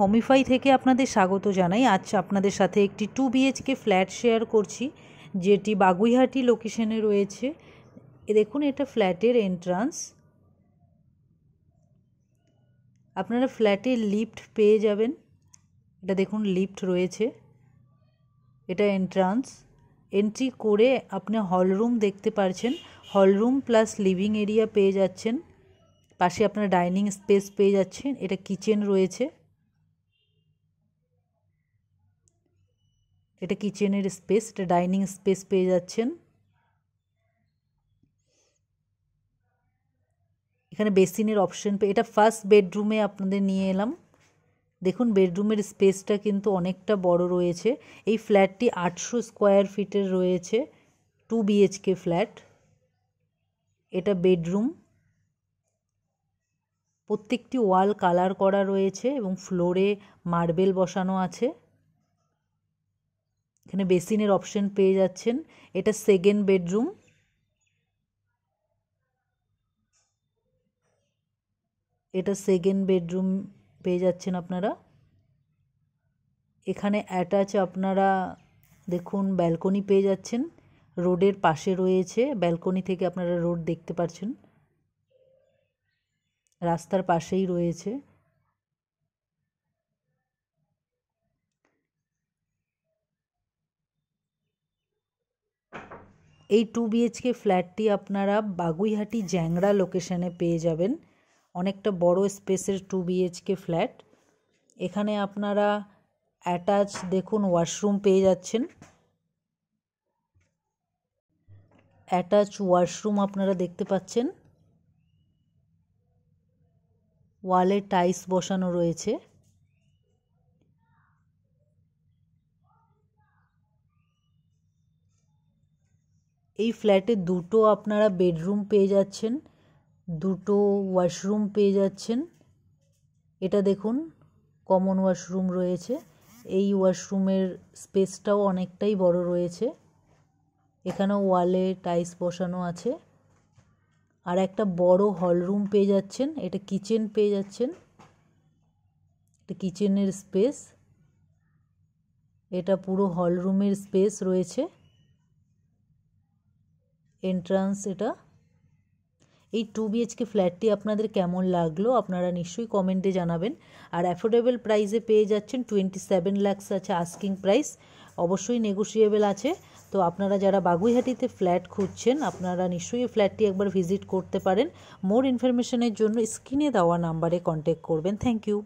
হোমিফাই থেকে আপনাদের স্বাগত জানাই। আজ আপনাদের সাথে একটি 2 BHK ফ্ল্যাট শেয়ার করছি, যেটি বাগুইহাটি লোকেশনে রয়েছে। দেখুন, এটা ফ্ল্যাটের এন্ট্রান্স। আপনারা ফ্ল্যাটের লিফট পেয়ে যাবেন। এটা দেখুন, লিফট রয়েছে। এটা এন্ট্রান্স। এন্ট্রি করে আপনি হলরুম দেখতে পাচ্ছেন। হলরুম প্লাস লিভিং এরিয়া পেয়ে যাচ্ছেন। পাশে আপনারা ডাইনিং স্পেস পেয়ে যাচ্ছেন। এটা কিচেন রয়েছে। এটা কিচেনের স্পেস, এটা ডাইনিং স্পেস পেয়ে যাচ্ছেন। এখানে বেসিনের অপশন এটা ফার্স্ট বেডরুমে আপনাদের নিয়ে এলাম। দেখুন, বেডরুমের স্পেসটা কিন্তু অনেকটা বড় রয়েছে। এই ফ্ল্যাটটি 800 স্কোয়ার ফিটের রয়েছে, 2 BHK ফ্ল্যাট। এটা বেডরুম। প্রত্যেকটি ওয়াল কালার করা রয়েছে এবং ফ্লোরে মার্বেল বসানো আছে। এখানে বেসিনের অপশন পেয়ে যাচ্ছেন। এটা সেকেন্ড বেডরুম। এটা সেকেন্ড বেডরুম পেয়ে যাচ্ছেন আপনারা। এখানে অ্যাটাচ আপনারা দেখুন ব্যালকনি পেয়ে যাচ্ছেন। রোডের পাশে রয়েছে। ব্যালকনি থেকে আপনারা রোড দেখতে পাচ্ছেন, রাস্তার পাশেই রয়েছে। এই 2 BHK ফ্ল্যাটটি আপনারা বাগুইহাটি জ্যাংড়া লোকেশনে পেয়ে যাবেন। অনেকটা বড় স্পেসের 2 BHK ফ্ল্যাট। এখানে আপনারা অ্যাটাচ দেখুন ওয়াশরুম পেয়ে যাচ্ছেন। অ্যাটাচ ওয়াশরুম আপনারা দেখতে পাচ্ছেন। ওয়ালে টাইলস বসানো রয়েছে। এই ফ্ল্যাটে দুটো আপনারা বেডরুম পেয়ে যাচ্ছেন, দুটো ওয়াশরুম পেয়ে যাচ্ছেন। এটা দেখুন কমন ওয়াশরুম রয়েছে। এই ওয়াশরুমের স্পেসটাও অনেকটাই বড় রয়েছে। এখানেও ওয়ালে টাইলস বসানো আছে। আর একটা বড় হলরুম পেয়ে যাচ্ছেন। এটা কিচেন পেয়ে যাচ্ছেন। এটা কিচেনের স্পেস। এটা পুরো হলরুমের স্পেস রয়েছে। এন্ট্রান্স এটা। এই 2 BHK ফ্ল্যাটটি আপনাদের কেমন লাগলো আপনারা নিশ্চয়ই কমেন্টে জানাবেন। আর অ্যাফোর্ডেবল প্রাইসে পেয়ে যাচ্ছেন। 27 লাখস আছে আস্কিং প্রাইস, অবশ্যই নেগোশিয়েবল আছে। তো আপনারা যারা বাগুইহাটিতে ফ্ল্যাট খুঁজছেন আপনারা নিশ্চয়ই ফ্ল্যাটটি একবার ভিজিট করতে পারেন। মোর ইনফরমেশনের জন্য স্ক্রিনে দেওয়া নাম্বারে কন্ট্যাক্ট করবেন। Thank you.